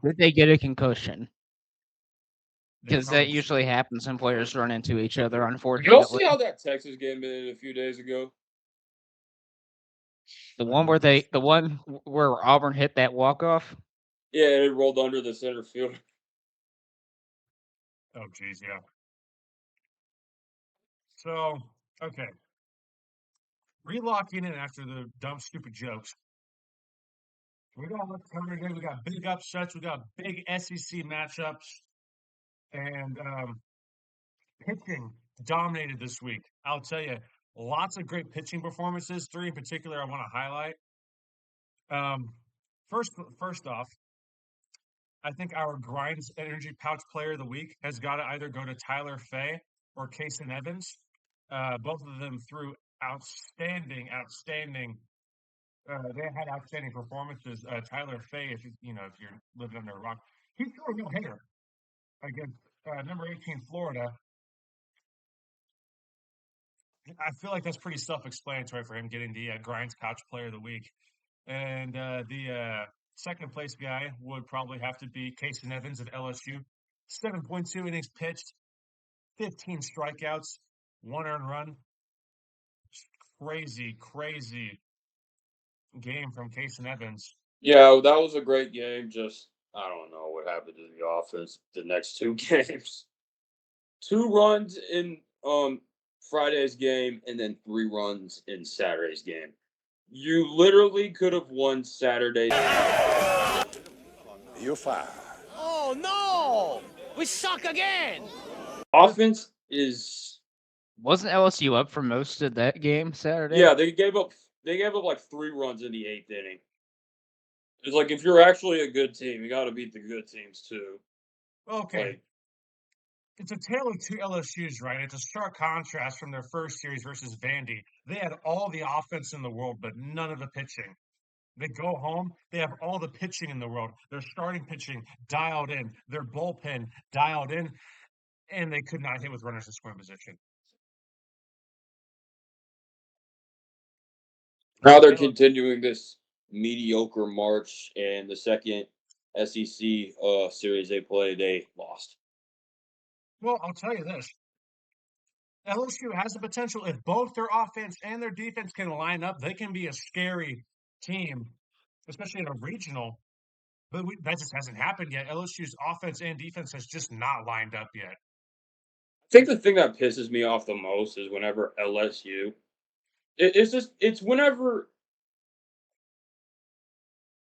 Did they get a concussion? They Because that probably usually should. happens when players run into each other, Did y'all unfortunately. see how that Texas game ended a few days ago? The one where Auburn hit that walk off. Yeah, it rolled under the center field. Oh, geez, yeah. So, okay. Relocking in after the dumb, stupid jokes. We got what's coming today. We got big upsets. We got big SEC matchups. And pitching dominated this week. I'll tell you, lots of great pitching performances. Three in particular I want to highlight. Um, first off, I think our Grinds Energy Pouch Player of the Week has got to either go to Tyler Fay or Kason Evans. Both of them threw outstanding. They had outstanding performances. Tyler Fay, if you're living under a rock, he threw a no hitter against number 18 Florida. I feel like that's pretty self-explanatory for him getting the Grinds Pouch Player of the Week. And the second place guy would probably have to be Kason Evans at LSU. 7.2 innings pitched, 15 strikeouts, 1 earned run. Crazy game from Kason Evans. Yeah, that was a great game. Just I don't know what happened to the offense the next two games. 2 runs in Friday's game and then 3 runs in Saturday's game. You literally could have won Saturday. You're fired. Oh no! We suck again! Offense is Wasn't LSU up for most of that game Saturday? yeah, they gave up like 3 runs in the 8th inning. It's like if you're actually a good team, you gotta beat the good teams too. Okay, Like it's a tale of two LSUs, right? It's a stark contrast from their first series versus Vandy. They had all the offense in the world, but none of the pitching. They go home, they have all the pitching in the world. Their starting pitching dialed in, their bullpen dialed in, and they could not hit with runners in scoring position. now they're continuing this mediocre march, and the second SEC series they played, they lost. Well, I'll tell you this. LSU has the potential, if both their offense and their defense can line up, they can be a scary team, especially in a regional. But that just hasn't happened yet. LSU's offense and defense has just not lined up yet. I think the thing that pisses me off the most is whenever LSU. It's whenever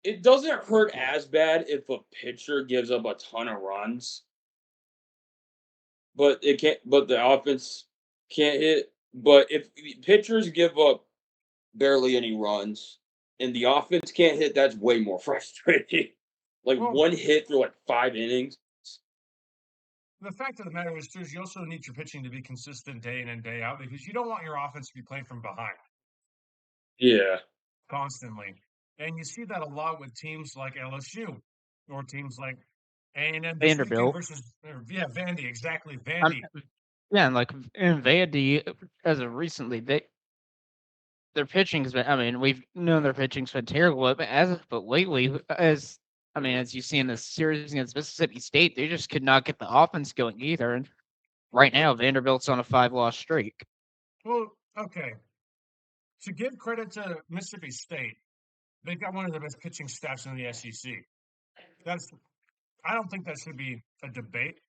it doesn't hurt as bad if a pitcher gives up a ton of runs, but it can't. But the offense can't hit. But if pitchers give up barely any runs and the offense can't hit, that's way more frustrating. Like Well, one hit through like 5 innings. the fact of the matter is you also need your pitching to be consistent day in and day out because you don't want your offense to be playing from behind Yeah. constantly. And you see that a lot with teams like LSU or teams like A&M this weekend Vanderbilt. versus, Vandy, exactly, Um, Vandy. yeah, and like in Vandy, as of recently, their pitching's been. I mean, we've known their pitching's been terrible, but lately, as you see in the series against Mississippi State, they just could not get the offense going either. And right now, Vanderbilt's on a 5-loss streak. Well, okay. To give credit to Mississippi State, they've got one of the best pitching staffs in the SEC. I don't think that should be a debate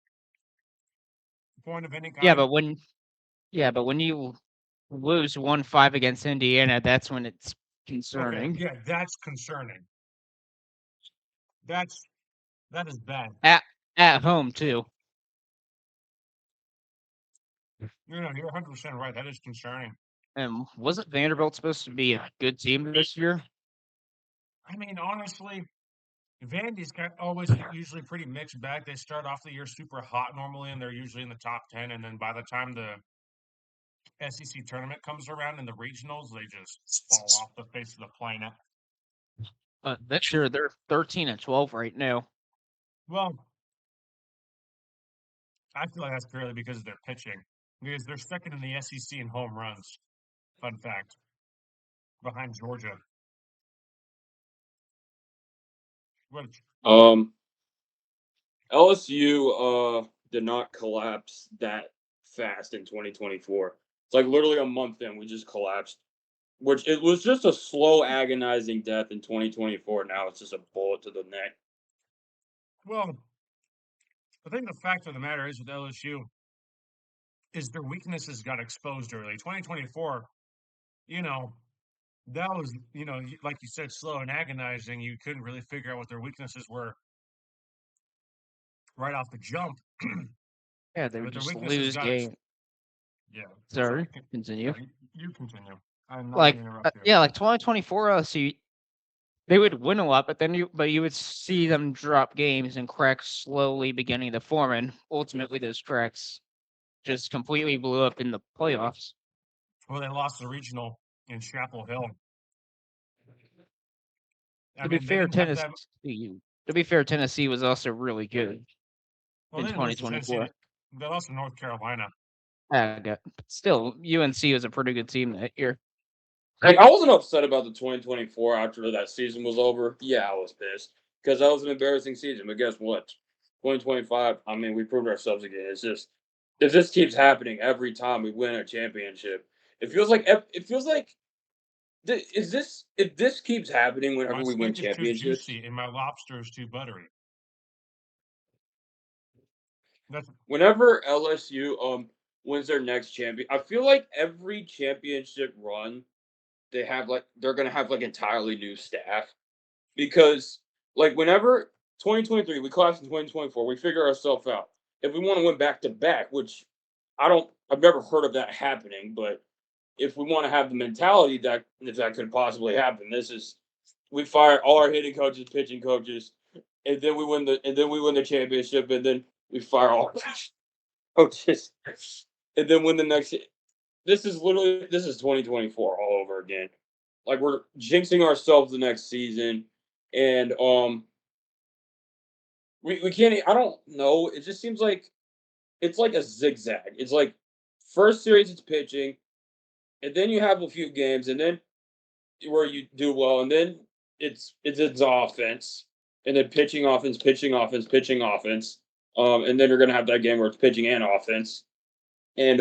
point of any Yeah, kind. but when you lose 1-5 against Indiana, that's when it's Okay, concerning. yeah, that's concerning. That is bad. At home too. You're 100% right. That is concerning. And wasn't Vanderbilt supposed to be a good team this year? I mean, honestly, Vandy's got always usually pretty mixed bag. They start off the year super hot normally, and they're usually in the top 10. And then by the time the SEC tournament comes around in the regionals, they just fall off the face of the planet. This year they're 13-12 right now. Well, I feel like that's purely because of their pitching, because they're second in the SEC in home runs. Fun fact, behind Georgia. What? LSU did not collapse that fast in 2024. It's like literally a month in, we just collapsed. Which it was just a slow, agonizing death in 2024. Now it's just a bullet to the neck. Well, I think the fact of the matter is with LSU is their weaknesses got exposed early. 2024, you know, that was, like you said, slow and agonizing. You couldn't really figure out what their weaknesses were right off the jump. Yeah, they would But their just weaknesses lose got game. yeah. Sorry, Yeah, continue. you continue. I'm not Like, going to interrupt you. yeah, like 2024 LSU, they would win a lot, but you would see them drop games and cracks slowly beginning to form, and ultimately those cracks just completely blew up in the playoffs. Well, they lost the regional in Chapel Hill. I To be mean, they fair, didn't have to have. Tennessee was also really good Well, in they didn't lose to Tennessee. 2024. They lost to North Carolina. Still, UNC was a pretty good team that year. Like I wasn't upset about the 2024 after that season was over. Yeah, I was pissed because that was an embarrassing season. But guess what? 2025. I mean, we proved ourselves again. It's just if this keeps happening every time we win a championship, is this if this keeps happening My whenever we win steak is too championships, juicy and my lobster is too buttery. That's whenever LSU wins their next champion, I feel like every championship run they're gonna have like entirely new staff because like whenever 2023 we collapsed in 2024, we figure ourselves out. If we want to win back to back, which I've never heard of that happening, but if we want to have the mentality that if that could possibly happen, this is we fire all our hitting coaches, pitching coaches, and then we win the championship, and then we fire all coaches, and then win the next. This is 2024 all over again. Like we're jinxing ourselves the next season, and we can't. I don't know. It just seems like it's like a zigzag. It's like first series it's pitching, and then you have a few games, and then where you do well, and then it's offense, and then pitching offense, pitching offense, pitching offense, and then you're gonna have that game where it's pitching and offense, and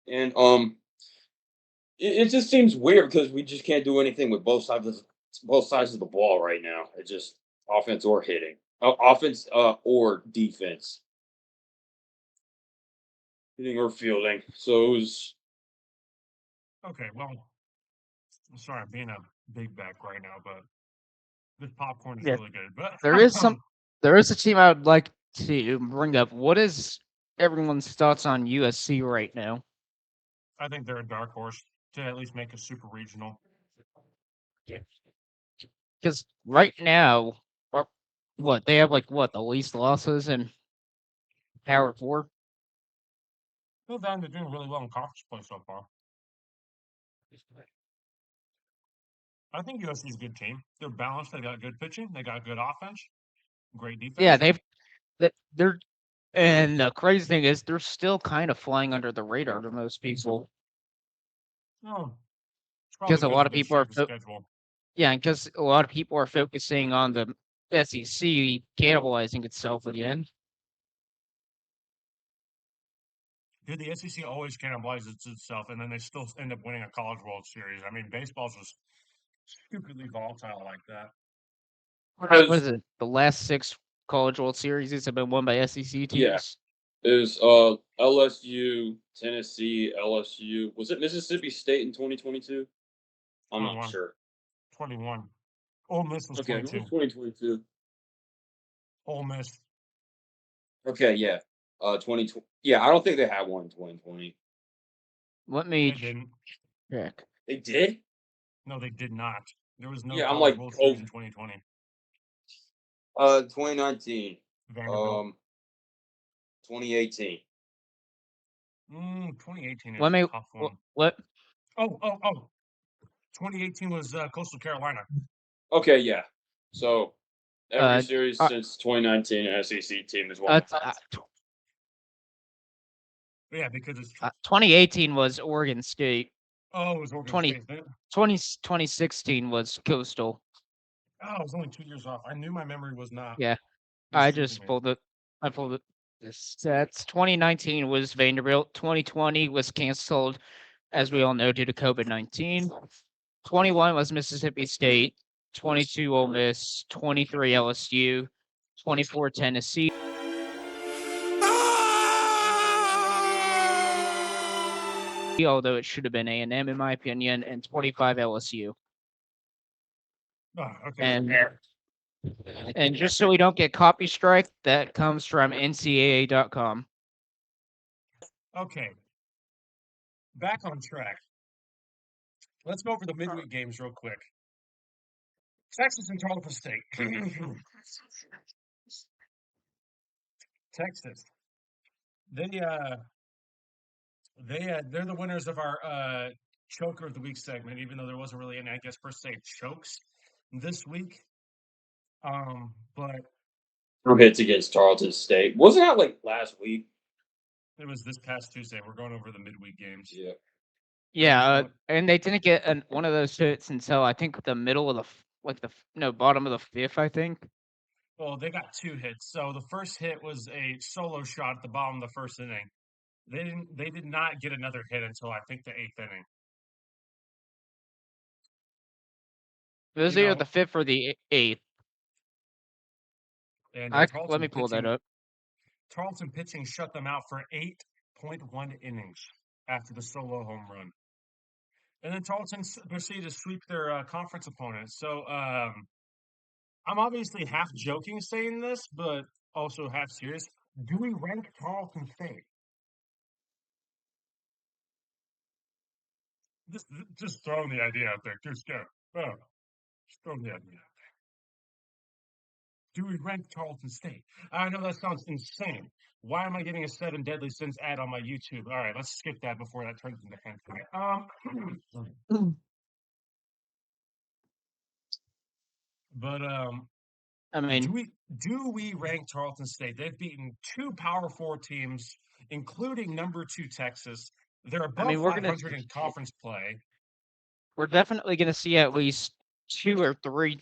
and it just seems weird because we just can't do anything with both sides of the ball right now. It's just offense or hitting, offense or defense, hitting or fielding. So it was okay. Well, I'm sorry, I'm being a big back right now, but this popcorn is Yeah, really good. But there is some. There is a team I would like to bring up. What is everyone's thoughts on USC right now? I think they're a dark horse to at least make a super regional. Because right now, what they have the least losses in Power Four. Well, then they're doing really well in conference play so far. I think USC is a good team. They're balanced. They got good pitching. They got good offense. Great defense. Yeah, they're and the crazy thing is they're still kind of flying under the radar to most people Oh, it's probably because a lot of their people are shape of schedule. yeah, because a lot of people are focusing on the SEC cannibalizing itself again. Dude, the SEC always cannibalizes itself, and then they still end up winning a College World Series. I mean, baseball's just stupidly volatile like that. What is it? The last 6 College World Series have been won by SEC yeah, teams. it was LSU, Tennessee, LSU. Was it Mississippi State in 2022? I'm not 21. sure. 21. Ole Miss was Okay, 22. 2022. Ole Miss. Okay, yeah. 2020. Yeah, I don't think they had one in 2020. Let They me didn't. check. They did? No, they did not. There was no Yeah, I'm College like, World oh, Series in 2020. 2019. Vanderbilt. 2018. 2018 is Let a me tough one. what 2018 was Coastal Carolina. Okay, yeah. So every uh, series uh, since 2019, an SEC team has won. Yeah, because it's 2018 was Oregon State. it was Oregon 20, State. 2016 was Coastal. Oh, I was only 2 years off. I knew my memory was not Yeah, I deceiving just me. pulled it. I pulled it. The stats. 2019 was Vanderbilt. 2020 was canceled, as we all know, due to COVID-19. 21 was Mississippi State. 22 Ole Miss. 23 LSU. 24 Tennessee. Although it should have been A&M in my opinion, and 25 LSU. Oh, okay. And just so we don't get copy strike, that comes from ncaa.com. Okay. Back on track. Let's go over the midweek games real quick. Texas and Tarleton State. Texas. They're the winners of our choker of the week segment, even though there wasn't really any, I guess, per se chokes this week. But Two hits against Tarleton State. Wasn't that like last week? it was this past Tuesday. We're going over the midweek games. Yeah. Yeah, and they didn't get one of those hits until I think the middle of the bottom of the fifth, I think. Well, they got 2 hits. So the first hit was a solo shot at the bottom of the first inning. They did not get another hit until I think the 8th inning. It was either the fifth or the eighth. And Let me pull that up. Tarleton pitching shut them out for 8.1 innings after the solo home run. And then Tarleton proceeded to sweep their conference opponents. So I'm obviously half joking saying this, but also half serious. Do we rank Tarleton State? Just throwing the idea out there. Just throwing the idea out there. Do we rank Tarleton State? I know that sounds insane. Why am I getting a 7 Deadly Sins ad on my YouTube? All right, let's skip that before that turns into hentai. But I mean, do we rank Tarleton State? They've beaten 2 Power 4 teams, including number 2 Texas. They're above 500 in conference play. We're definitely going to see at least 2 or 3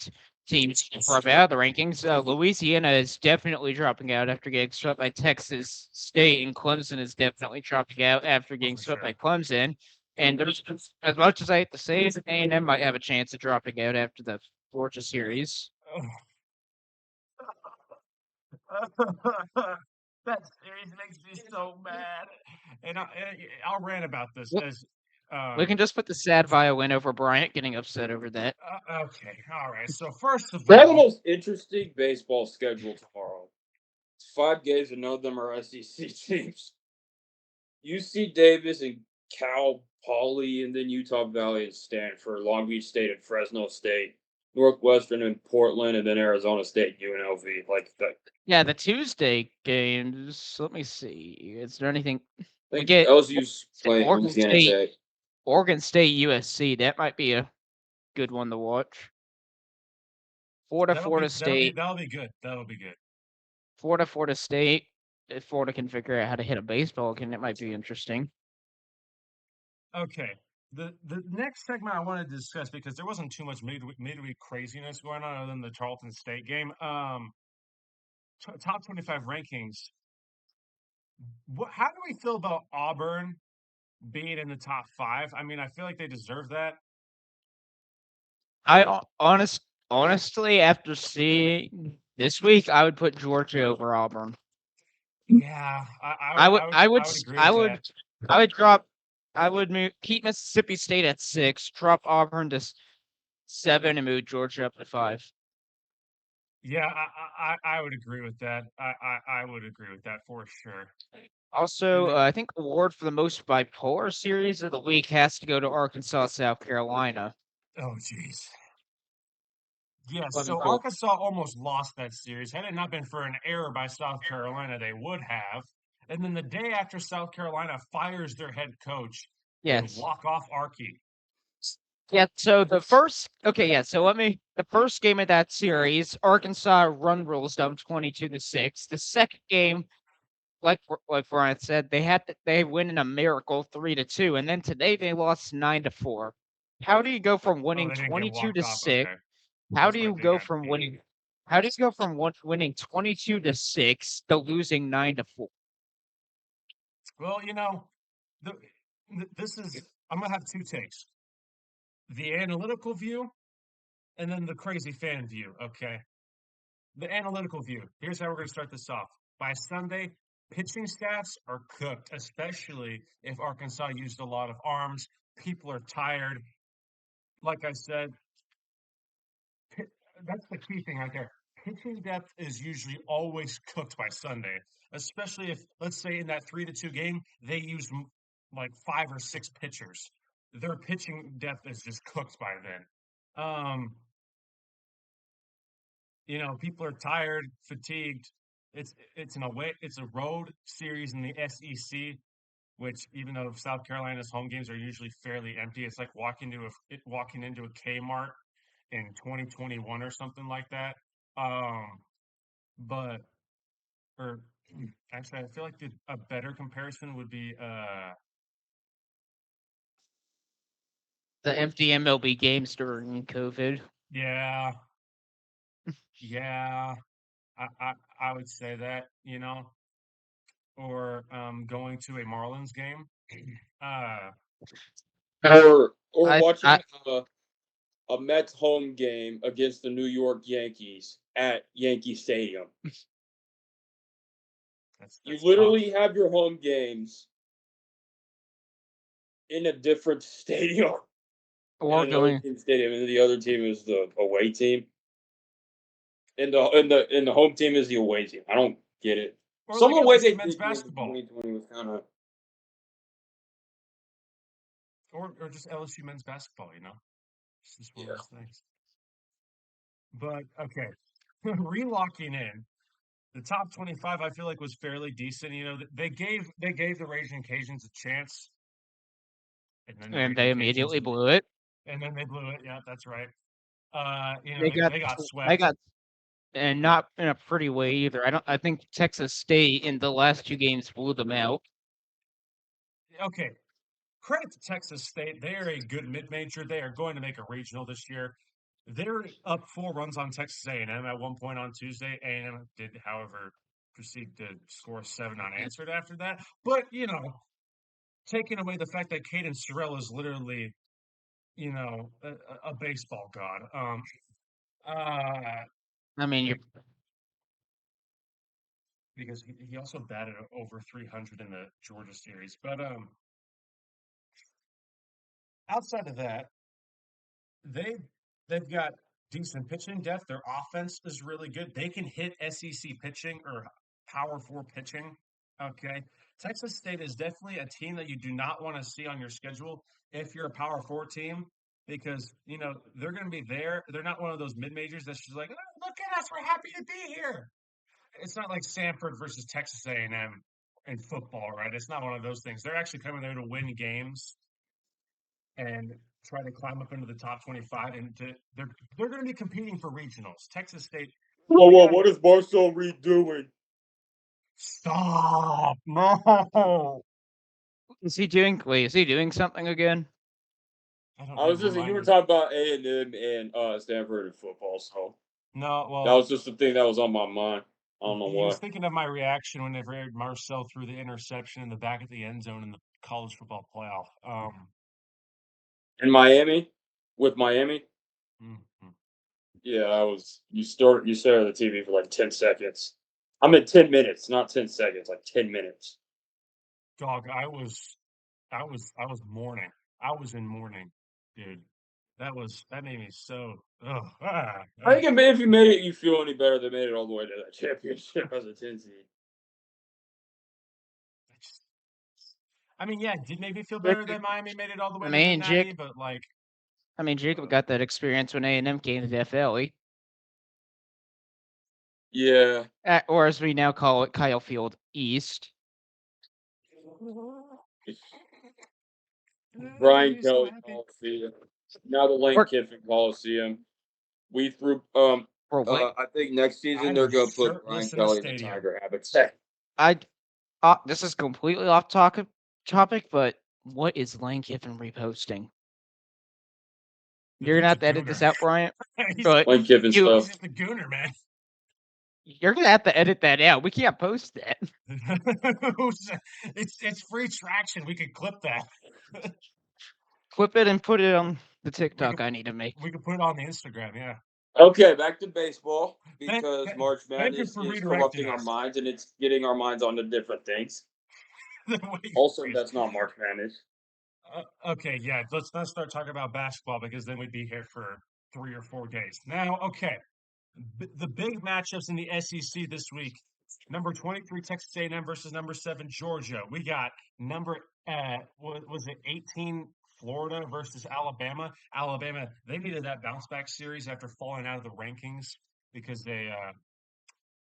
teams drop out of the rankings. Louisiana is definitely dropping out after getting swept by Texas State, and Clemson is definitely dropping out after getting swept by Clemson. And there's, as much as I hate to say it, A&M might have a chance of dropping out after the Georgia series. That series makes me so mad, and I'll rant about this as we can just put the sad violin over Bryant getting upset over that. Okay, all right. So first of all, Probably the most interesting baseball schedule tomorrow. It's 5 games, and none of them are SEC teams. UC Davis and Cal Poly, and then Utah Valley and Stanford, Long Beach State and Fresno State, Northwestern and Portland, and then Arizona State, UNLV. Like that. Yeah, the Tuesday games. Let me see. Is there anything? I think LSU's playing Louisiana Tech. Oregon State, USC. That might be a good one to watch. Florida State. That'll be good. That'll be good. Florida State. If Florida can figure out how to hit a baseball, it might be interesting. Okay. The next segment I wanted to discuss, because there wasn't too much midweek craziness going on other than the Tarleton State game. Top 25 rankings. How do we feel about Auburn being in the top 5? I mean, I feel like they deserve that. Honestly, after seeing this week, I would put Georgia over Auburn. Yeah, I would keep Mississippi State at 6, drop Auburn to 7, and move Georgia up to 5. Yeah, I would agree with that. I would agree with that for sure. Also, I think the award for the most bipolar series of the week has to go to Arkansas, South Carolina. Oh, jeez. Yes, so Arkansas almost lost that series. Had it not been for an error by South Carolina, they would have. And then the day after South Carolina fires their head coach, they walk off Arky. Yeah, so the first game of that series, Arkansas run rules down 22-6. The second game, like Brian said, they win in a miracle 3-2, and then today they lost 9-4. How do you go from winning 22-6? How That's do my you big go ass from beef. winning? How do you go from winning 22-6 to losing 9-4? Well, the, this is I'm gonna have two takes: the analytical view and then the crazy fan view. Okay, the analytical view. Here's how we're gonna start this off. By Sunday, pitching staffs are cooked, especially if Arkansas used a lot of arms. People are tired. Like I said, that's the key thing right there. Pitching depth is usually always cooked by Sunday, especially if, let's say, in that 3-2 game, they used like 5 or 6 pitchers. Their pitching depth is just cooked by then. People are tired, fatigued. It's a road series in the SEC, which even though South Carolina's home games are usually fairly empty, it's like walking into a Kmart in 2021 or something like that. But or actually, I feel like a better comparison would be The empty MLB games during COVID. yeah, yeah, I would say that, or going to a Marlins game. Uh, Or I watching a Mets home game against the New York Yankees at Yankee Stadium. You that's tough. literally have your home games in a different stadium, or in another going. team stadium, and the other team is the away team, and the home team is the away team. I don't get it. Or Some like of the way LSU they men's did games in basketball, 2020 was kind of or just LSU men's basketball. It's just one of yeah. those things. But okay, relocking in. The top 25, I feel like, was fairly decent. They gave the Raging Cajuns a chance, and then the And they Raging immediately Cajuns, blew it. and then they blew it. Yeah, that's right. They got They got they swept. got and not in a pretty way either. I think Texas State in the last 2 games blew them out. Okay, credit to Texas State. They are a good mid-major. They are going to make a regional this year. They're up 4 runs on Texas A&M at one point on Tuesday. A&M did, however, proceed to score 7 unanswered after that. But taking away the fact that Caden Sorrell is literally a baseball god. Uh, I mean, be- you're because he also batted over 300 in the Georgia series. But outside of that, they they've got decent pitching depth. Their offense is really good. They can hit SEC pitching or Power Four pitching. Okay, Texas State is definitely a team that you do not want to see on your schedule if you're a Power Four team because they're going to be there. They're not one of those mid majors that's just like, oh, look at us, we're happy to be here. It's not like Sanford versus Texas A&M in football, right? It's not one of those things. They're actually coming there to win games and try to climb up into the top 25, and they're going to be competing for regionals. Texas State, Whoa, they whoa! got What is Marcel Reed doing? stop. No, is he doing? Wait, is he doing something again? I don't I need was just you were reminders. talking about A&M and Stanford and football, so No, that well, was just the thing that was on my mind. I don't know he was why. thinking of my reaction whenever Marcel threw the interception in the back of the end zone in the college football playoff. In Miami, with Miami, Mhm. yeah, I was. You stared at the TV for like 10 seconds. I meant 10 minutes, not 10 seconds, like 10 minutes. Dog, I was mourning. I was in mourning, dude. That made me so. I think if you made it, you feel any better, they made it all the way to that championship as a 10 seed. I mean, yeah, it did make me feel better Jacob- that Miami made it all the I way to the mean, Natty, Jake. but like, I mean, Jacob uh, got that experience when A&M came to the FLE, Yeah, or as we now call it, Kyle Field East. that made Brian me so Kelly happy. Coliseum. Now the Lane Or Kiffin Coliseum. We threw. what? I think next season I'm they're gonna put Brian shirtless in a Kelly in the stadium. Tiger habitat. I this is completely off topic, but what is Lane Kiffin reposting? You're gonna have to dude's a edit this gooner. out, Bryant. he's, But Lane Kiffin you, he's stuff. just a gooner, man. you're gonna have to edit that out. We can't post that. It's free traction. We could clip that. Clip it and put it on the We TikTok could I need to make. we could put it on the Instagram. Yeah. Okay, back to baseball Thank, because March thank you Madness for is redirecting corrupting our us. minds and it's getting our minds onto different things. The way you Also, phrase that's not March Madness. okay, yeah, let's not start talking about basketball because then we'd be here for 3 or 4 days. Now, okay, the big matchups in the SEC this week: number 23 Texas A&M versus number 7 Georgia. We got number was it 18 Florida versus Alabama. Alabama, they needed that bounce back series after falling out of the rankings because they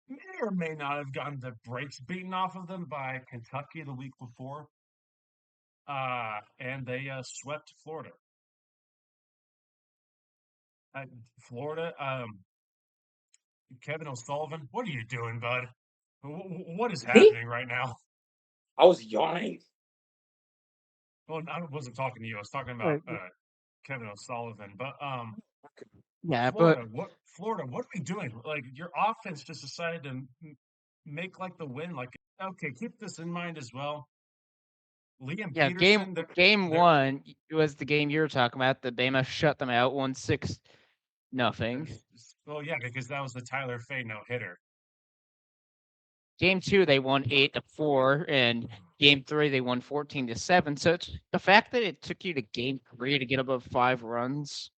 may or may not have gotten the brakes beaten off of them by Kentucky the week before. And they swept Florida. Florida, Kevin O'Sullivan, what are you doing, bud? What is happening right now? I was yawning. Well, I wasn't talking to you. I was talking about Kevin O'Sullivan. But Yeah, but Florida, what are we doing? Like your offense just decided to make like the win. Like, okay, keep this in mind as well. Liam yeah, Peterson, game they're 1 was the game you were talking about. The Bama shut them out 1-6 nothing. well, yeah, because that was the Tyler Fay no hitter. Game 2 they won 8-4, and game 3 they won 14-7. So it's the fact that it took you to game 3 to get above 5 runs.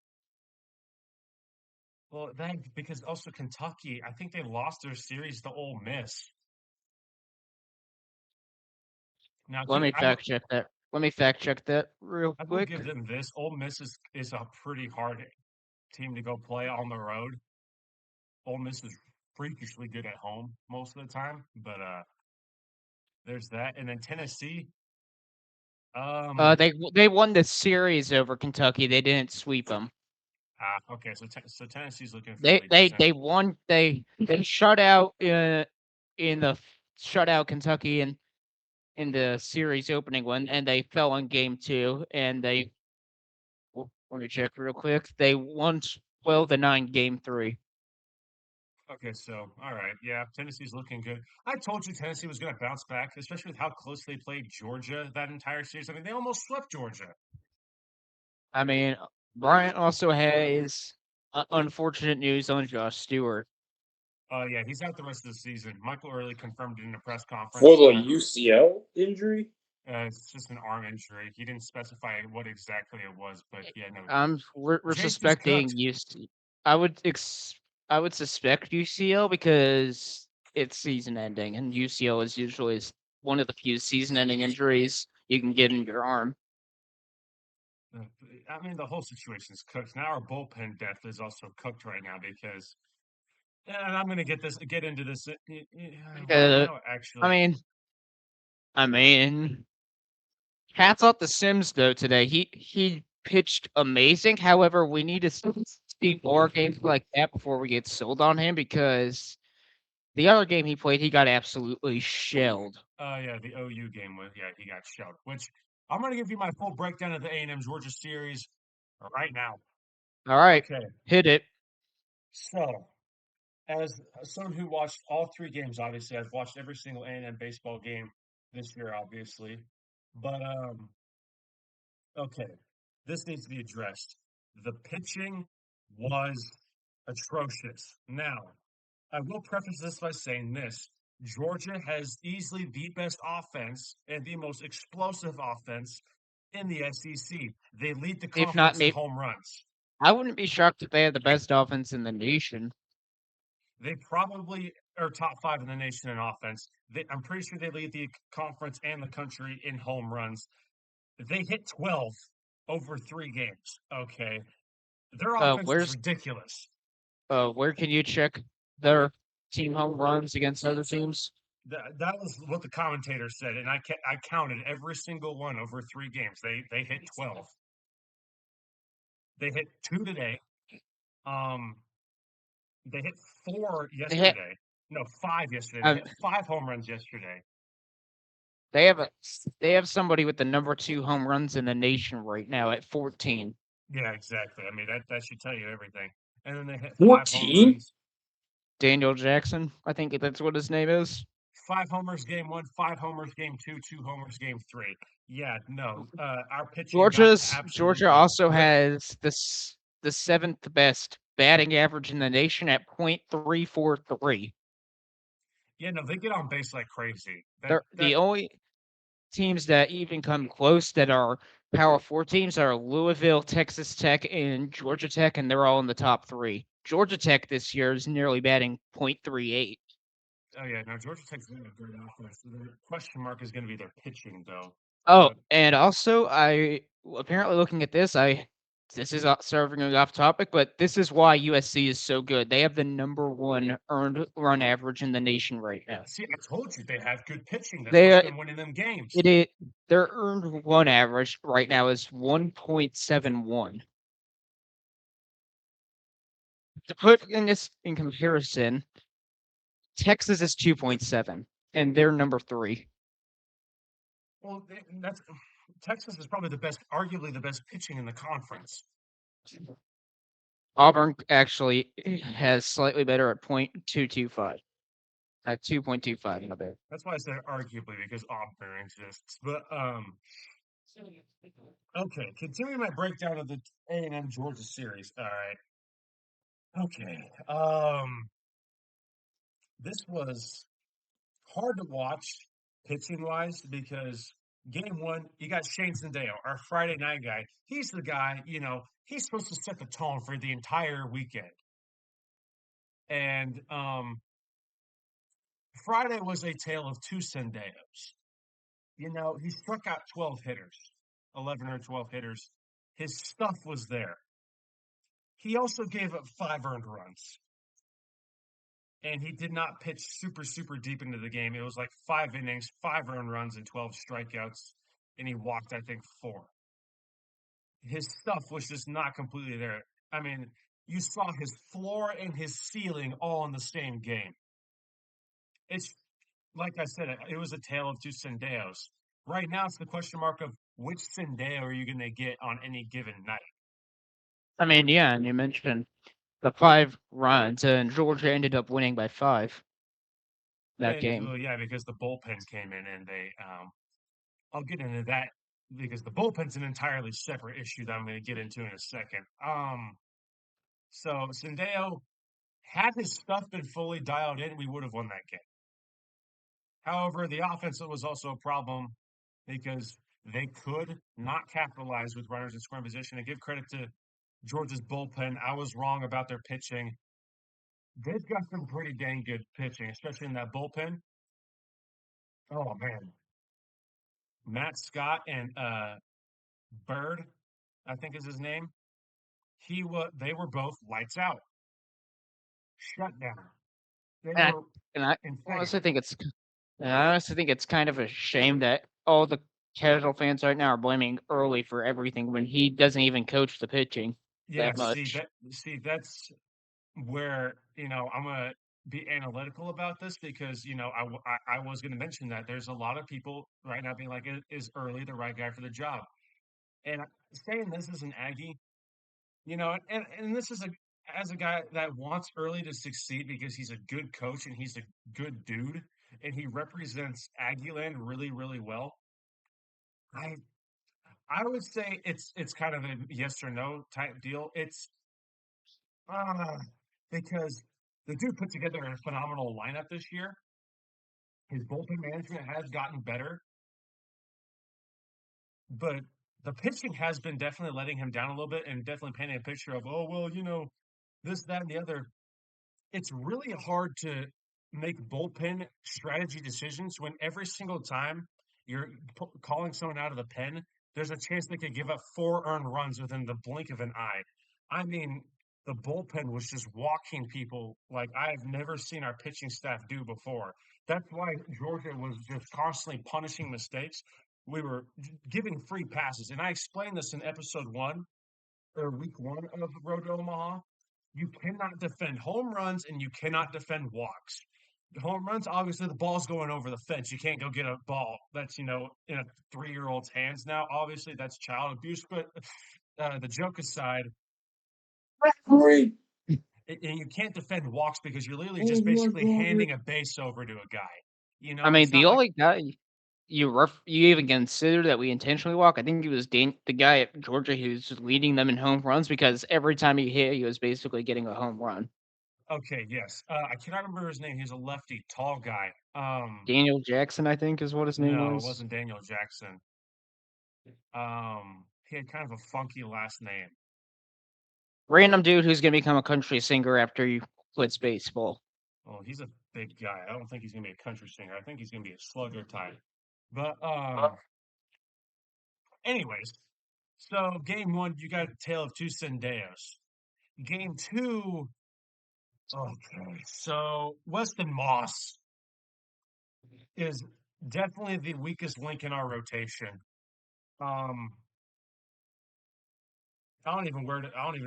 Well, that because also Kentucky, I think they lost their series to Ole Miss. Now, Let me fact check that. Let me fact check that real I will quick. give them this. Ole Miss is a pretty hard team to go play on the road. Ole Miss is freakishly good at home most of the time, but there's that. And then Tennessee, They won the series over Kentucky. They didn't sweep them. okay, so Tennessee's looking They fairly they decent. they won. They shut out in the shut out Kentucky in the series opening one, and they fell in game 2. And they let me check real quick. They won 12-9 game 3. Okay, so all right, yeah, Tennessee's looking good. I told you Tennessee was going to bounce back, especially with how close they played Georgia that entire series. I mean, they almost swept Georgia. I mean, Bryant also has unfortunate news on Josh Stewart. Yeah, he's out the rest of the season. Michael Early confirmed it in a press conference. For the UCL injury? It's just an arm injury. He didn't specify what exactly it was, but yeah, no. We're JC's suspecting cooked. UC. I would suspect UCL because it's season ending, and UCL is usually one of the few season ending injuries you can get in your arm. I mean, the whole situation's cooked. Now our bullpen depth is also cooked right now because, and I'm going to get into this. Well, no, actually, I mean, hats off to Sims though today. He pitched amazing. However, we need to see more games like that before we get sold on him because the other game he played, he got absolutely shelled. yeah, the OU game was he got shelled. Which I'm going to give you my full breakdown of the A&M Georgia series right now. All right, Okay, hit it. so as someone who watched all 3 games, obviously I've watched every single A&M baseball game this year, obviously, but okay, this needs to be addressed. The pitching was atrocious. Now, I will preface this by saying this. Georgia has easily the best offense and the most explosive offense in the SEC. They lead the If not, conference in home runs. I wouldn't be shocked if they had the best offense in the nation. They probably are top 5 in the nation in offense. I'm pretty sure they lead the conference and the country in home runs. They hit 12 over 3 games. Okay. Their offense is ridiculous. Where can you check their team home runs against other teams? That was what the commentator said, and I counted every single one over 3 games. They hit 12. They hit 2 today. They hit 4 yesterday. No, 5 yesterday. They hit 5 home runs yesterday. They have somebody with the number 2 home runs in the nation right now at 14. Yeah, exactly. I mean, that should tell you everything. And then they hit 5 home 14? runs. Daniel Jackson, I think that's what his name is. 5 homers game 1, 5 homers game 2, 2 homers game 3. Yeah, no. Our pitching got Georgia absolutely also ripped. has the seventh best batting average in the nation at .343. Yeah, no, they get on base like crazy. That They're that the only teams that even come close that are Power Four teams are Louisville, Texas Tech, and Georgia Tech, and they're all in the top three. Georgia Tech this year is nearly batting .38. Oh yeah, now Georgia Tech's got a great offense. The question mark is going to be their pitching, though. Oh, But and also I apparently looking at this, this is serving off topic, but this is why USC is so good. They have the number one earned run average in the nation right now. see, I told you they have good pitching. That's what's They been winning them games. it is their earned run average right now is 1.71. To put in this in comparison, Texas is 2.7, and they're number three. Well, that's Texas is probably the best, arguably the best pitching in the conference. Auburn actually has slightly better at .225. At 2.25, my bad. That's why I said arguably because Auburn exists. But okay, continuing my breakdown of the A&M Georgia series. All right. Okay. This was hard to watch pitching wise because game 1, you got Shane Sandeo, our Friday night guy. He's the guy, he's supposed to set the tone for the entire weekend. And Friday was a tale of two Sendeos. He struck out 12 hitters, 11 or 12 hitters. His stuff was there. He also gave up 5 earned runs. And he did not pitch super, super deep into the game. It was like 5 innings, 5 earned runs, and 12 strikeouts. And he walked, I think, 4. His stuff was just not completely there. I mean, you saw his floor and his ceiling all in the same game. It's like I said, it was a tale of two Sendeos. Right now, it's the question mark of which Sendeo are you going to get on any given night. I mean, yeah, and you mentioned the 5 runs, and Georgia ended up winning by 5 that And game. well, yeah, because the bullpen came in and I'll get into that because the bullpen's an entirely separate issue that I'm going to get into in a second. So Sendeo, had his stuff been fully dialed in, we would have won that game. However, the offense was also a problem because they could not capitalize with runners in scoring position. And give credit to Georgia's bullpen. I was wrong about their pitching. They've got some pretty dang good pitching, especially in that bullpen. Oh man, Matt Scott and Bird, I think is his name. They were both lights out, shut down. They And I, were and I insane. honestly think it's and I honestly think it's kind of a shame that all the casual fans right now are blaming Early for everything when he doesn't even coach the pitching Yeah, that much. that's where I'm gonna be analytical about this because I was gonna mention that there's a lot of people right now being like, Is Early the right guy for the job?" And saying this as an Aggie, and this is as a guy that wants Early to succeed because he's a good coach and he's a good dude and he represents Aggieland really, really well. I I would say it's kind of a yes or no type deal. It's uh, because the dude put together a phenomenal lineup this year. His bullpen management has gotten better, but the pitching has been definitely letting him down a little bit and definitely painting a picture of, oh, well, this, that, and the other. It's really hard to make bullpen strategy decisions when every single time you're calling someone out of the pen, there's a chance they could give up 4 earned runs within the blink of an eye. I mean, the bullpen was just walking people like I've never seen our pitching staff do before. That's why Georgia was just constantly punishing mistakes. We were giving free passes. And I explained this in episode 1 or week 1 of Road to Omaha. You cannot defend home runs and you cannot defend walks. The home runs, obviously, the ball's going over the fence. You can't go get a ball that's, in a 3-year-old's hands now. Obviously, that's child abuse, but the joke aside, Referee. and you can't defend walks because you're literally Oh just my basically God. handing a base over to a guy. You I know, mean, it's the not like only guy you even consider that we intentionally walk, I think he was the guy at Georgia who's just leading them in home runs because every time he hit, he was basically getting a home run. okay, yes. I cannot remember his name. He's a lefty, tall guy. Daniel Jackson, I think, is what his name No, it was. wasn't Daniel Jackson. He had kind of a funky last name. Random dude who's gonna become a country singer after he quits baseball. Well, he's a big guy. I don't think he's gonna be a country singer. I think he's gonna be a slugger type. But anyways, so game one, you got a tale of two Sendeos. Game two, okay, so Weston Moss is definitely the weakest link in our rotation. Um, I don't even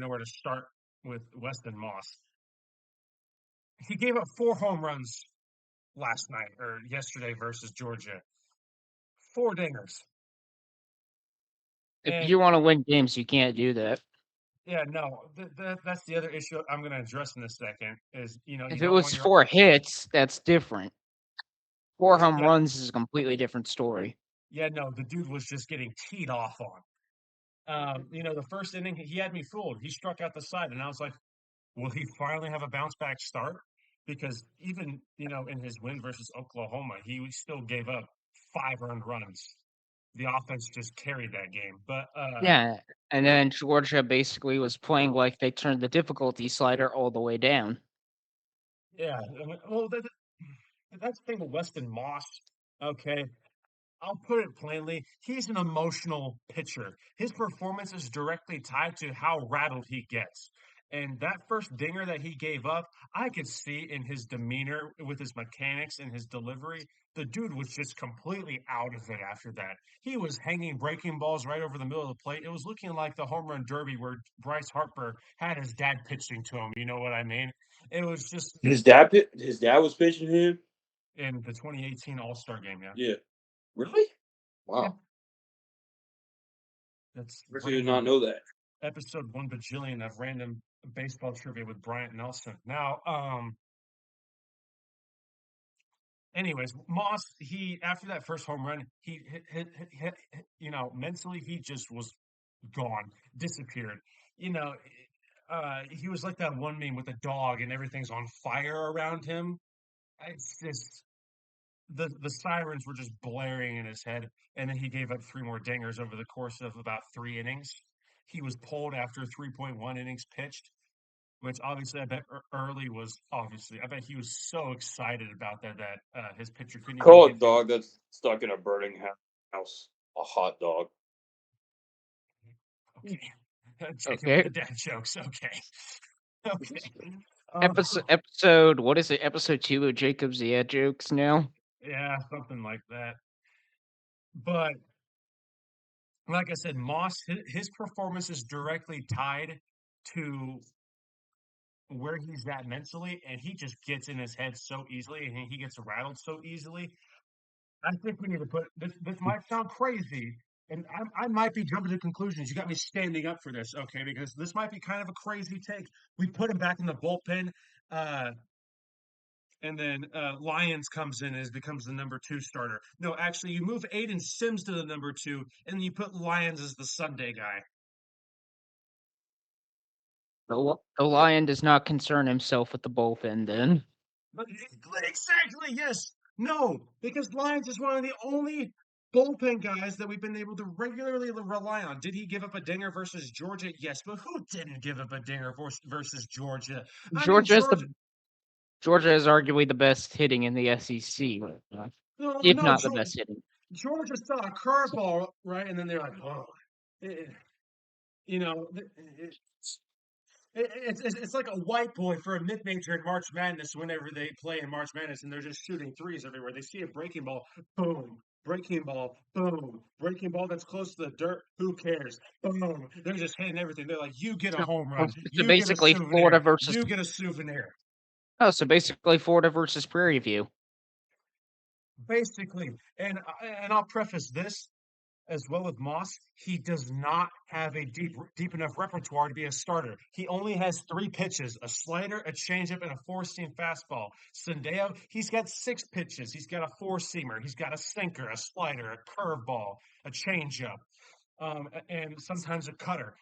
know where to start with Weston Moss. He gave up 4 home runs last night or yesterday versus Georgia. 4 dingers. If And you want to win games, you can't do that. yeah, no, that's the other issue I'm going to address in a second is, you If it don't want was your, 4 hits, that's different. 4 home yeah, runs is a completely different story. yeah, no, the dude was just getting teed off on. The first inning, he had me fooled. He struck out the side, and I was like, will he finally have a bounce back start? Because even, in his win versus Oklahoma, he still gave up 5 earned runs. The offense just carried that game. But Yeah, and then Georgia basically was playing like they turned the difficulty slider all the way down. yeah, well, that's the thing with Weston Moss. Okay, I'll put it plainly, he's an emotional pitcher. His performance is directly tied to how rattled he gets. And that first dinger that he gave up, I could see in his demeanor with his mechanics and his delivery. The dude was just completely out of it after that. He was hanging breaking balls right over the middle of the plate. It was looking like the home run derby where Bryce Harper had his dad pitching to him. You know what I mean? It was just His dad was pitching him. in the 2018 All-Star game, yeah. Yeah. Really? Yeah, Wow. that's I did not random. know that. Episode 1 bajillion of random baseball trivia with Bryant Nelson. Now, anyways, Moss, he after that first home run, he mentally he just was gone, disappeared. You know, he was like that one meme with a dog and everything's on fire around him. It's just the sirens were just blaring in his head, and then he gave up 3 more dingers over the course of about 3 innings. He was pulled after 3.1 innings pitched, which obviously I bet early was obviously. I bet he was so excited about that his pitcher couldn't even Call a get to. dog that's stuck in a burning house a hot dog. Okay, Jacob with Okay. the dad jokes. Okay, okay. Episode what is it? Episode 2 of Jacob's Yeah jokes now. Yeah, something like that. But like I said, Moss, his performance is directly tied to where he's at mentally, and he just gets in his head so easily, and he gets rattled so easily. I think we need to put this. This might sound crazy, and I might be jumping to conclusions. You got me standing up for this, okay? Because this might be kind of a crazy take. We put him back in the bullpen, uh, and then Lyons comes in and becomes the number 2 starter. No, actually, you move Aiden Sims to the number 2, and then you put Lyons as the Sunday guy. The Lion does not concern himself with the bullpen then. But exactly, yes. No, because Lyons is one of the only bullpen guys that we've been able to regularly rely on. Did he give up a dinger versus Georgia? Yes, but who didn't give up a dinger versus Georgia? I mean, Georgia is Georgia. the Georgia is arguably the best hitting in the SEC, No, if no, not the best hitting. Georgia saw a curveball, right? And then they're like, oh, it, you know, it's like a white boy for a mid-major in March Madness whenever they play in March Madness and they're just shooting threes everywhere. They see a breaking ball, boom, breaking ball, boom, breaking ball that's close to the dirt. Who cares? Boom. They're just hitting everything. They're like, you get a So, home run, so you get a basically souvenir, Florida versus you get a souvenir. so basically Florida versus Prairie View. Basically, and I'll preface this. as well with Moss, he does not have a deep enough repertoire to be a starter. He only has 3 pitches: a slider, a changeup, and a four-seam fastball. Sendeo, he's got 6 pitches. He's got a four-seamer, he's got a sinker, a slider, a curveball, a changeup, and sometimes a cutter.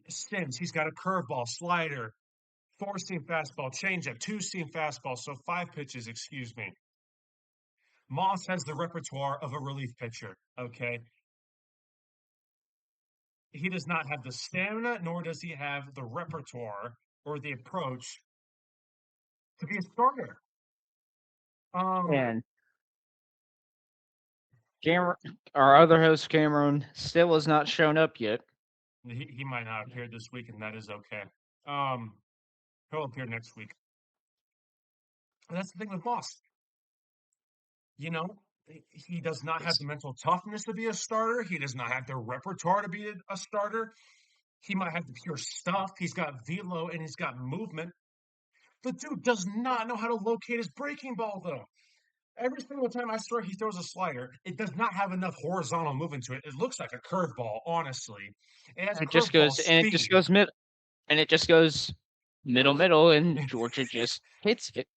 Sims, he's got a curveball, slider, four-seam fastball, changeup, two-seam fastball, so 5 pitches, excuse me. Moss has the repertoire of a relief pitcher, okay? He does not have the stamina, nor does he have the repertoire or the approach to be a starter. And Cameron, our other host Cameron, still has not shown up yet. He might not appear this week, and that is okay. He'll appear next week. And that's the thing with Moss. You know, he does not have the mental toughness to be a starter. He does not have the repertoire to be a starter. He might have the pure stuff. He's got velo and he's got movement. The dude does not know how to locate his breaking ball, though. Every single time I swear he throws a slider, it does not have enough horizontal movement to it. It looks like a curveball, honestly. It has It just curveball goes and it just speed. goes mid and it just goes middle, and Georgia just hits it.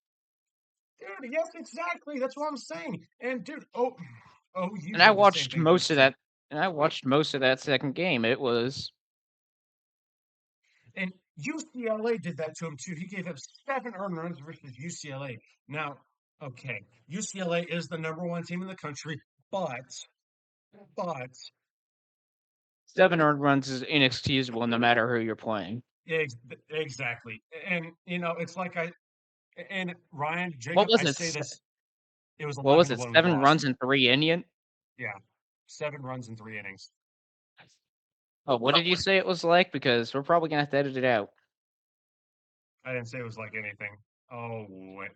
Dude, yes, exactly. That's what I'm saying. And dude, you And I did the same watched thing most of too. that. And I watched most of that second game. It was And UCLA did that to him too. He gave up 7 earned runs versus UCLA. Now, okay, UCLA is the #1 team in the country, but 7 earned runs is inexcusable no matter who you're playing. exactly. And it's like and Ryan, What Jacob, was I it? say this, it was What was 11 to it? 1 we 7 lost. runs in 3 innings. Yeah. 7 runs in 3 innings. Oh, what did you say it was like? Because we're probably gonna have to edit it out. I didn't say it was like anything. Oh,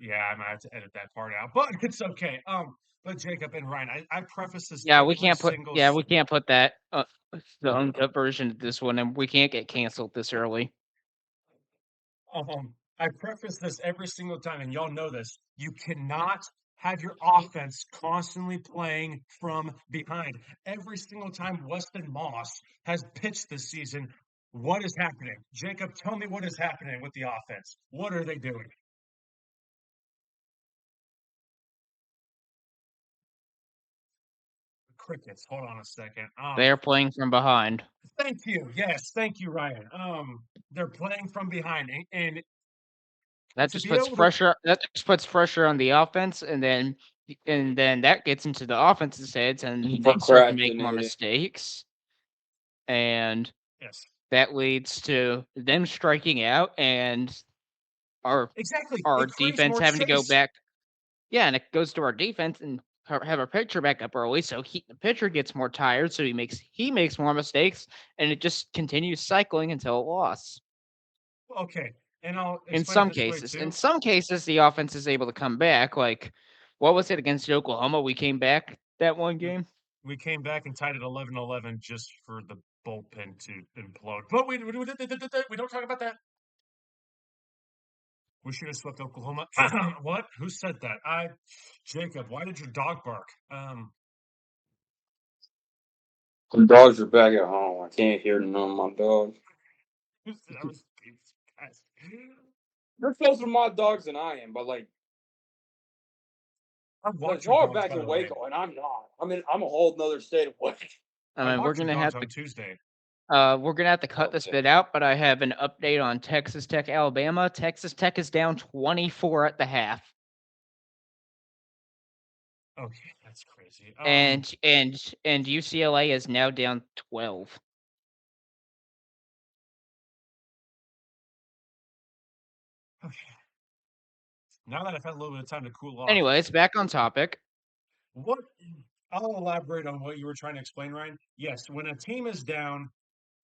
yeah, I might have to edit that part out, but it's okay. But Jacob and Ryan, I preface this Yeah, we every can't put. single Yeah, we can't put that the uncut version of this one, and we can't get canceled this early. I preface this every single time, and y'all know this. You cannot have your offense constantly playing from behind. Every single time Weston Moss has pitched this season, what is happening? Jacob, tell me what is happening with the offense. What are they doing? Crickets. Hold on a second. They are playing from behind. Thank you. Yes, thank you, Ryan. They're playing from behind, and That to just be puts able to pressure. That just puts pressure on the offense, and then that gets into the offense's heads, and they start to make more Procrastinating. mistakes, and yes, that leads to them striking out, and our exactly. our It creates defense more having to go chase. back. Yeah, and it goes to our defense and have our pitcher back up early, so the pitcher gets more tired, so he makes more mistakes, and it just continues cycling until a loss. Okay, and I'll In explain it some this way cases, too. the offense is able to come back. Like, what was it against Oklahoma? We came back that one We, game. we came back and tied it 11-11 just for the bullpen to implode. But we don't talk about that. We should have swept Oklahoma. What? Who said that? Jacob, why did your dog bark? The dogs are back at home. I can't hear none of my dogs. That was guys. You're closer to my dogs than I am, but I watch your y'all are dogs, back by in the way. Waco, and I'm not. I'm a whole nother state away. I I mean, watch your dogs on Tuesday. we're gonna have to cut this Okay. bit out, but I have an update on Texas Tech, Alabama. Texas Tech is down 24 at the half, Okay, that's crazy. and UCLA is now down 12. Okay. Now that I've had a little bit of time to cool off, Anyways, back on topic. what I'll elaborate on what you were trying to explain, Ryan. Yes, when a team is down,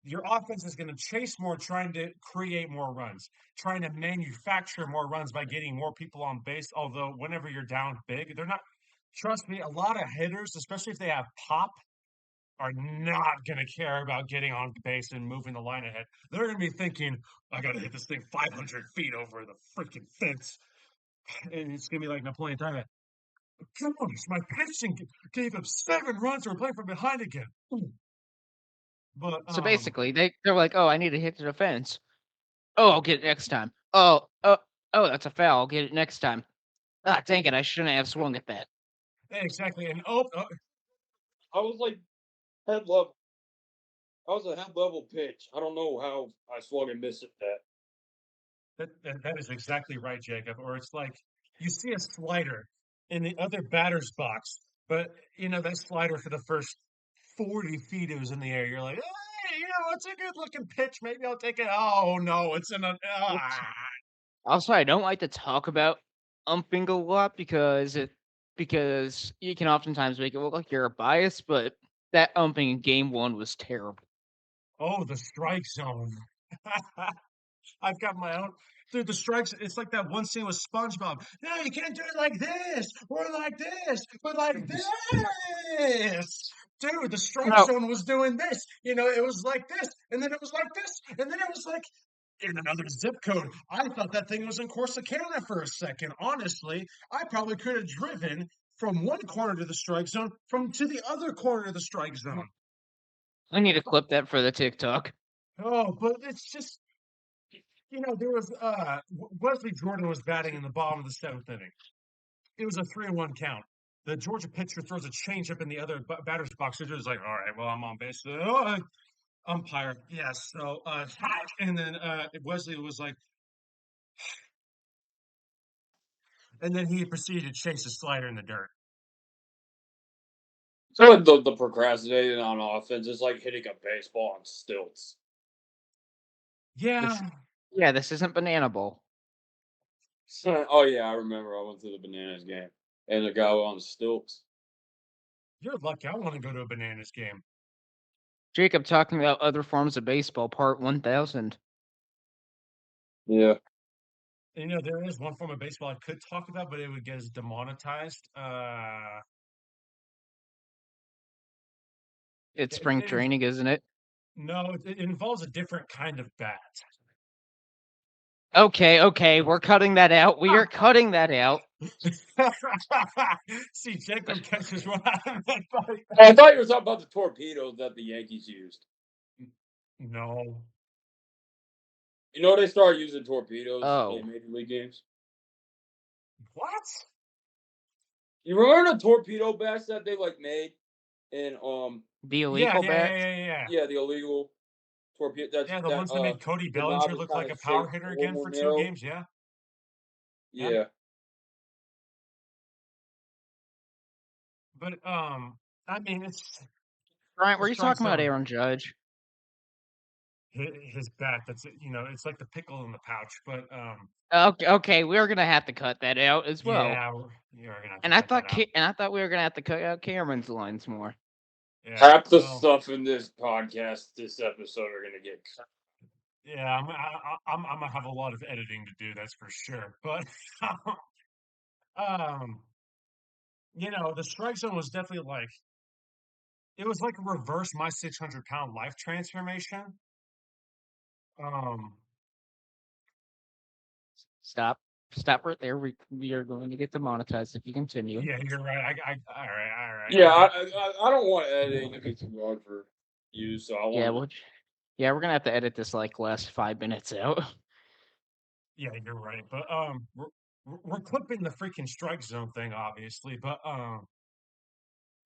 your offense is going to chase more, trying to create more runs, trying to manufacture more runs by getting more people on base. Although, whenever you're down big, they're not, trust me, a lot of hitters, especially if they have pop, are not going to care about getting on base and moving the line ahead. They're going to be thinking, I got to hit this thing 500 feet over the freaking fence. And it's going to be like Napoleon Dynamite. Gosh, my pitching gave up 7 runs. We're playing from behind again. But So basically, they're like, "Oh, I need to hit the defense. Oh, I'll get it next time. Oh, that's a foul. I'll get it next time. Ah, dang it! I shouldn't have swung at that." exactly. And I was like head level. I was a head level pitch. I don't know how I swung and missed at that. that is exactly right, Jacob. Or it's like you see a slider in the other batter's box, but that slider for the first 40 feet it was in the air. You're like, hey, it's a good looking pitch. Maybe I'll take it. Oh no, it's in a. Which Ah. also, I don't like to talk about umping a lot because you can oftentimes make it look like you're a bias, but that umping in game one was terrible. Oh, the strike zone. I've got my own. Dude, the strikes, it's like that one scene with SpongeBob. No, you can't do it like this, or like this, but like this. Dude, the strike No, zone was doing this. It was like this, and then it was like this, and then it was like in another zip code. I thought that thing was in Corsicana for a second. Honestly, I probably could have driven from one corner to the strike zone from to the other corner of the strike zone. I need to clip that for the TikTok. Oh, but it's just there was Wesley Jordan was batting in the bottom of the 7th inning. It was a 3-1 count. The Georgia pitcher throws a changeup in the other batter's box. It was like, all right, well, I'm on base. Umpire, yes. So, and then Wesley was like, and then he proceeded to chase the slider in the dirt. So the procrastinating on offense is like hitting a baseball on stilts. This, Yeah, yeah, this isn't Banana Bowl. Oh yeah, I remember I went to the Bananas game and the guy on stilts. you're lucky. I want to go to a Bananas game. Jacob talking about other forms of baseball, part 1000. Yeah. There is one form of baseball I could talk about, but it would get us demonetized. It's It, spring it, training, isn't it? no, it involves a different kind of bat. Okay, we're cutting that out. We are cutting that out. See, Jacob catches what I meant by I thought you were talking about the torpedoes that the Yankees used. no. They started using torpedoes Oh, in Major League games. What? You remember the torpedo bats that they made in the Yeah, illegal yeah, yeah, bats? yeah, yeah. yeah, the illegal torpedo Yeah, the ones that made Cody the Bellinger knob is look kind like of a power shaped hitter a little again more for 2 narrow. games. Yeah, yeah. Yeah. But I mean, it's Bryant, the were you strike talking about zone. Aaron Judge? His bat. That's it's like the pickle in the pouch. But Okay, we're gonna have to cut that out as well. yeah, you're gonna have to And I cut that thought, out. and I thought we were gonna have to cut out Cameron's lines more. Yeah. Half the Well, stuff in this podcast, this episode, are gonna get cut. yeah. I'm gonna have a lot of editing to do. That's for sure. But um, the strike zone was definitely like it was like a reverse my 600-pound life transformation. Um, Stop right there. We are going to get demonetized if you continue. yeah, you're right. All right. Yeah, I don't want editing to be too hard for you, so I Yeah, want. we're gonna have to edit this last 5 minutes out. Yeah, you're right. But we're clipping the freaking strike zone thing, obviously. But All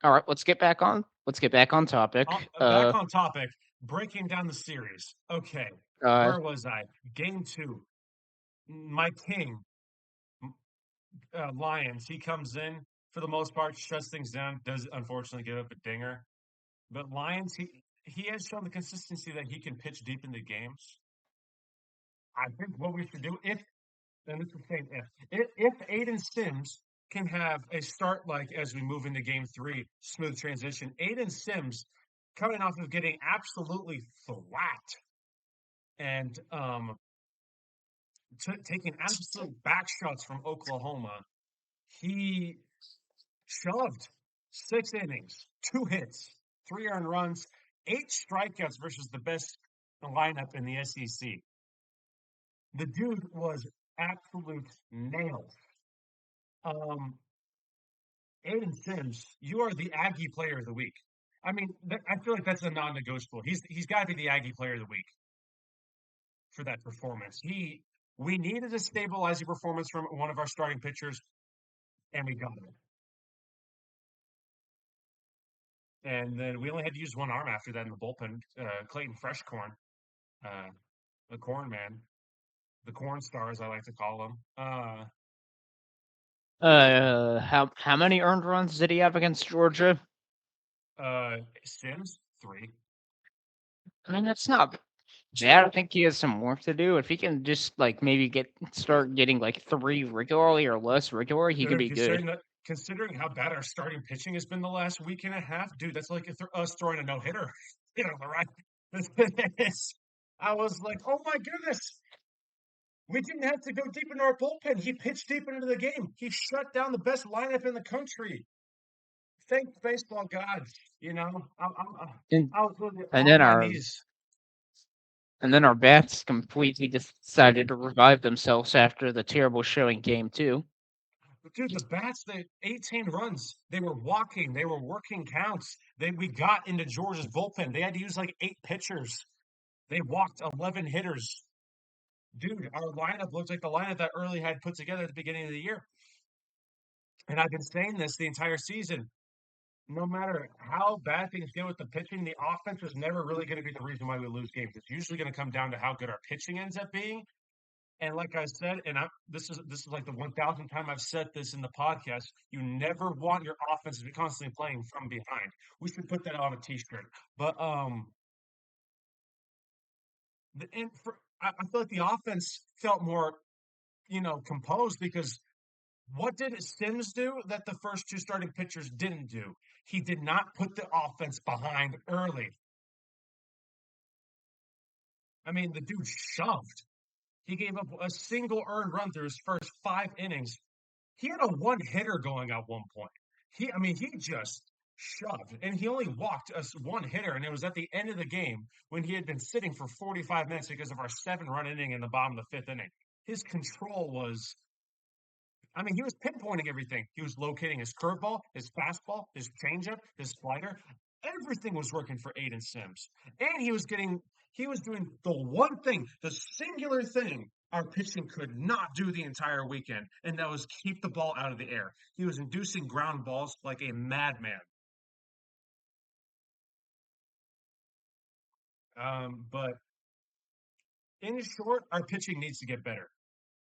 right, let's get back on. Let's get back on topic. back on topic. Breaking down the series. Okay, Uh, where was I? Game 2. My king, Lions. He comes in for the most part, shuts things down. Does unfortunately give up a dinger. But Lions, he has shown the consistency that he can pitch deep into games. I think what we should do, and it's the same if Aiden Sims can have a start like as we move into game 3, smooth transition. Aiden Sims coming off of getting absolutely flat and taking absolute back shots from Oklahoma. He shoved 6 innings, 2 hits, 3 earned runs, 8 strikeouts versus the best lineup in the SEC. The dude was absolute nails. Um, Aiden Sims, you are the Aggie Player of the Week. I mean, I feel like that's a non-negotiable. He's got to be the Aggie Player of the Week for that performance. We needed a stabilizing performance from one of our starting pitchers, and we got it. And then we only had to use one arm after that in the bullpen. Clayton Freshcorn, the Corn Man, the Corn Star, as I like to call him. How many earned runs did he have against Georgia? Sims 3. I mean, that's not bad. I think he has some work to do. If he can just like maybe start getting like 3 regularly or less regularly, he could be good. Considering how bad our starting pitching has been the last week and a half, dude, that's like us throwing a no hitter. You know, right? I was like, oh my goodness. We didn't have to go deep into our bullpen. He pitched deep into the game. He shut down the best lineup in the country. Thank baseball gods. You know, I was literally And on then my our knees. and then our bats completely decided to revive themselves after the terrible showing game too. Dude, the bats, they 18 runs. They were walking. They were working counts. We got into Georgia's bullpen. They had to use like 8 pitchers. They walked 11 hitters. Dude, our lineup looks like the lineup that Early had put together at the beginning of the year. And I've been saying this the entire season. No matter how bad things get with the pitching, the offense is never really going to be the reason why we lose games. It's usually going to come down to how good our pitching ends up being. And like I said, and this is like the 1,000th time I've said this in the podcast. You never want your offense to be constantly playing from behind. We should put that on a T-shirt. But I feel like the offense felt more, composed because what did Sims do that the first 2 starting pitchers didn't do? He did not put the offense behind early. I mean, the dude shoved. He gave up a single earned run through his first 5 innings. He had a one hitter going at one point. He just shoved, and he only walked us one hitter, and it was at the end of the game when he had been sitting for 45 minutes because of our 7-run inning in the bottom of the 5th inning. His control was, he was pinpointing everything. He was locating his curveball, his fastball, his changeup, his slider. Everything was working for Aiden Sims, and he was doing the one thing, the singular thing our pitching could not do the entire weekend, and that was keep the ball out of the air. He was inducing ground balls like a madman. But in short, our pitching needs to get better.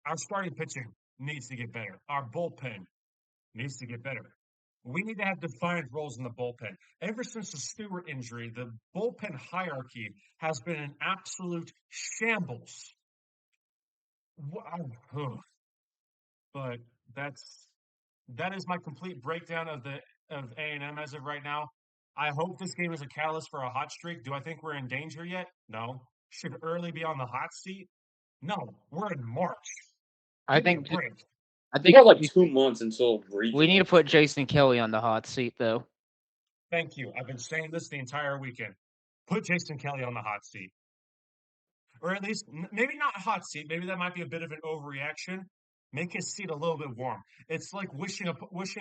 Our starting pitching needs to get better. Our bullpen needs to get better. We need to have defined roles in the bullpen. Ever since the Stewart injury, the bullpen hierarchy has been an absolute shambles. But that is my complete breakdown of A&M as of right now. I hope this game is a catalyst for a hot streak. Do I think we're in danger yet? No. Should Early be on the hot seat? No. We're in March. I think we got like 2 months until we need to put Jason Kelly on the hot seat, though. Thank you. I've been saying this the entire weekend. Put Jason Kelly on the hot seat. Or at least, maybe not hot seat. Maybe that might be a bit of an overreaction. Make his seat a little bit warm. It's like wishing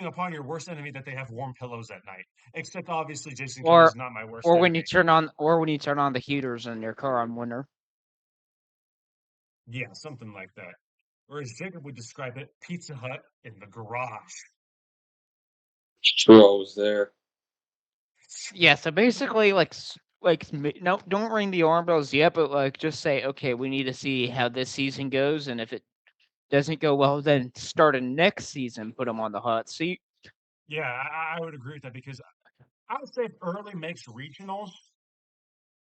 upon your worst enemy that they have warm pillows at night. Except obviously, Jason Kelly is not my worst enemy. When you turn on the heaters in your car on winter. Yeah, something like that. Or as Jacob would describe it, Pizza Hut in the garage. Sure, I was there. Yeah, so basically, no, don't ring the alarm bells yet, but like just say, okay, we need to see how this season goes, and if it doesn't go well, then start a next season, put him on the hot seat. Yeah, I would agree with that because I would say if Early makes regionals,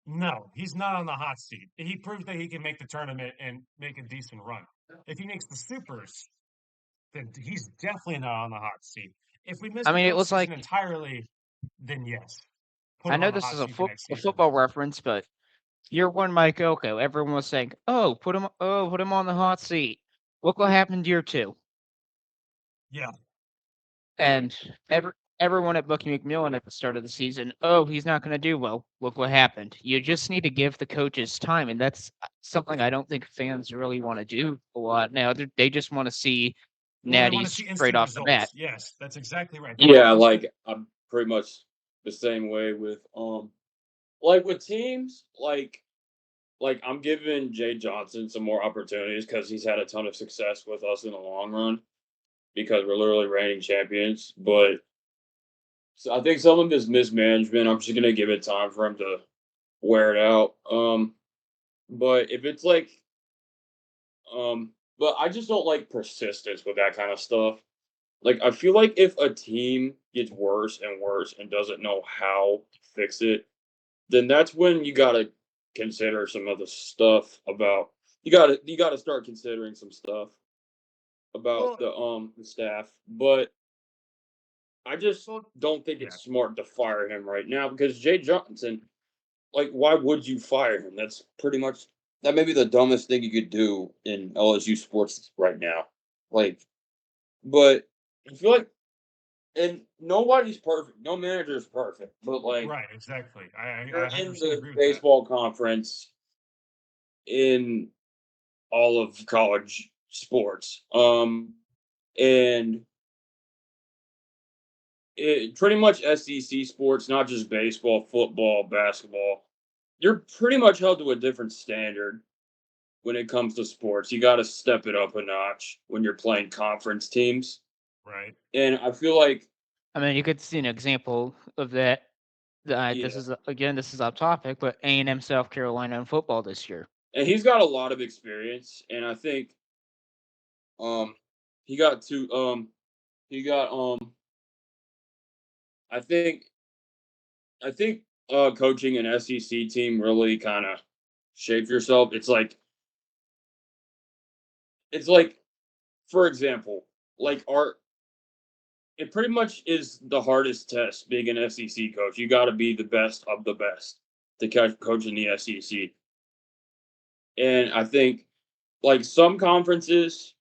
no, he's not on the hot seat. He proved that he can make the tournament and make a decent run. If he makes the supers, then he's definitely not on the hot seat. If we miss the postseason entirely, then yes. I know this is a football reference, but year 1 Mike Oko, everyone was saying, put him on the hot seat. Look what happened year 2. Yeah. And everyone at Bucky McMillan at the start of the season, he's not going to do well. Look what happened. You just need to give the coaches time, and that's something I don't think fans really want to do a lot now. They just want to see Well, they want natty to see straight instant off the bat. results. Yes, that's exactly right. They want Yeah, instant. like I'm pretty much the same way with like with teams like I'm giving Jay Johnson some more opportunities because he's had a ton of success with us in the long run because we're literally reigning champions. But so I think some of his mismanagement, I'm just gonna give it time for him to wear it out. But if it's like but I just don't like persistence with that kind of stuff. Like I feel like if a team gets worse and worse and doesn't know how to fix it, then that's when you gotta consider some other stuff about you gotta start considering some stuff about Well, the staff. But I just well, don't think yeah. it's smart to fire him right now because Jay Johnson, like, why would you fire him? That's pretty much that may be the dumbest thing you could do in LSU sports right now. Like, but I feel like and nobody's perfect. No manager is perfect. But like Right, exactly. I you're in 100% the agree with that. baseball conference in all of college sports. And it pretty much SEC sports, not just baseball, football, basketball. You're pretty much held to a different standard when it comes to sports. You got to step it up a notch when you're playing conference teams. Right. And I feel like, I mean, you could see an example of that. This yeah, is again, this is off topic, but A&M South Carolina in football this year. and he's got a lot of experience. And I think um he got to he got I think I think coaching an SEC team really kind of shapes yourself. It's like for example, like our it pretty much is the hardest test being an SEC coach. You got to be the best of the best to coach in the SEC. And I think like some conferences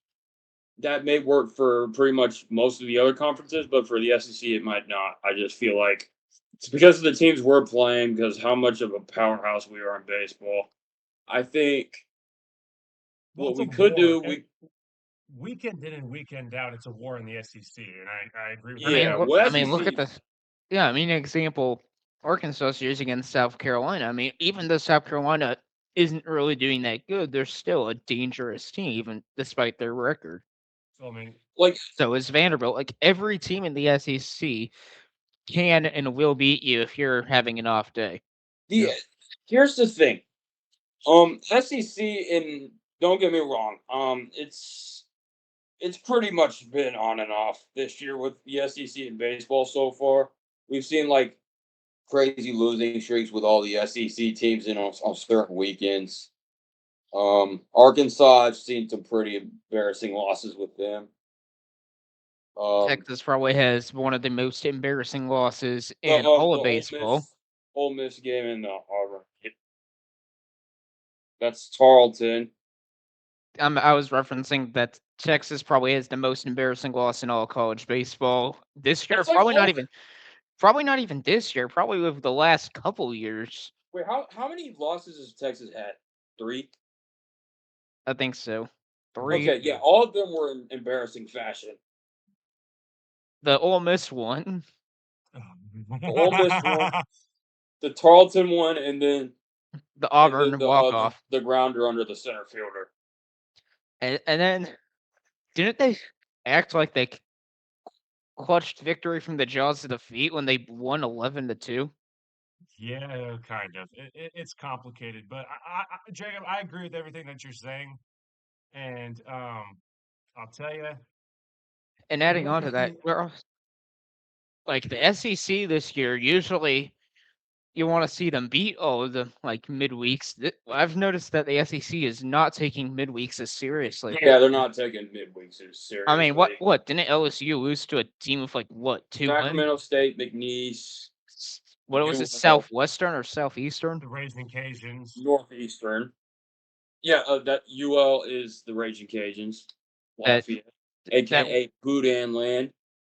that may work for pretty much most of the other conferences, but for the SEC it might not. I just feel like it's because of the teams we're playing, because how much of a powerhouse we are in baseball. I think Well, what it's a we could war. do, we Weekend in and weekend out, it's a war in the SEC, and I agree with I you mean, yeah, there. well, look at SEC, this. Yeah, I mean, an example, Arkansas series against South Carolina. I mean, even though South Carolina isn't really doing that good, they're still a dangerous team, even despite their record. So I mean, like So is Vanderbilt. Like every team in the SEC can and will beat you if you're having an off day. the yeah. here's the thing. SEC, and don't get me wrong, it's pretty much been on and off this year with the SEC in baseball so far. We've seen like crazy losing streaks with all the SEC teams in on certain weekends. Arkansas, I've seen some pretty embarrassing losses with them. Um, Texas probably has one of the most embarrassing losses the in all the of baseball. Ole Miss game in the Auburn. That's Tarleton. I was referencing that Texas probably has the most embarrassing loss in all college baseball this year. It's like all Probably not even this year. Probably over the last couple years. wait, how many losses has Texas had? 3. I think so. Mm, 3. Okay, yeah, yeah. all of them were in embarrassing fashion. The Ole Miss one, The Ole Miss one, the Tarleton one, the and then Auburn walk off, the grounder under the center fielder. and then didn't they act like they clutched victory from the jaws of defeat when they won 11-2? Yeah, kind of. It's complicated, but Jacob, I agree with everything that you're saying, and I'll tell you, And adding on to that, like the SEC this year, usually you want to see them beat all of the like midweeks. I've noticed that the SEC is not taking midweeks as seriously. Yeah, they're not taking midweeks as I mean, seriously. what didn't LSU lose to a team of like what 2 wins? Sacramento State, McNeese, What was it, UL, Southwestern or Southeastern? the Raging Cajuns. Northeastern. Yeah, that UL is the Raging Cajuns, That Lafayette, that aka Boudin Land.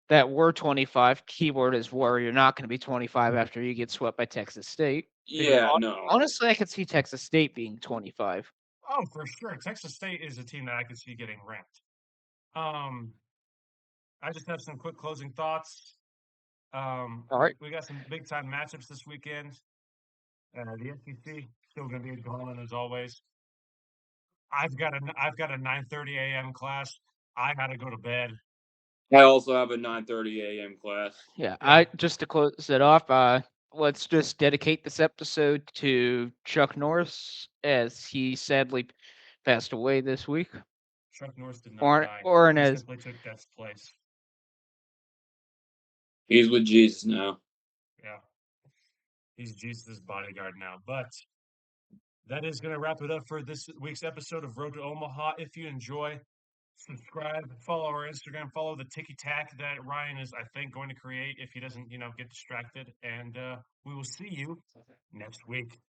that were 25. Keyword is were. You're not going to be 25 after you get swept by Texas State. Because Yeah, no. honestly, I could see Texas State being 25. Oh, for sure. Texas State is a team that I could see getting ranked. Um, I just have some quick closing thoughts. All right. We got some big time matchups this weekend. The SEC still going to be a gauntlet as always. I've got a 9:30 a.m. class. I got to go to bed. I also have a 9:30 a.m. class. Yeah, Yeah. I just to close it off, let's just dedicate this episode to Chuck Norris as he sadly passed away this week. Chuck Norris did not die. Or He as simply took Death's place. He's with Jesus now. Yeah. He's Jesus' bodyguard now. But that is going to wrap it up for this week's episode of Road to Omaha. If you enjoy, subscribe, follow our Instagram, follow the ticky tack that Ryan is, I think, going to create if he doesn't, get distracted. And we will see you next week.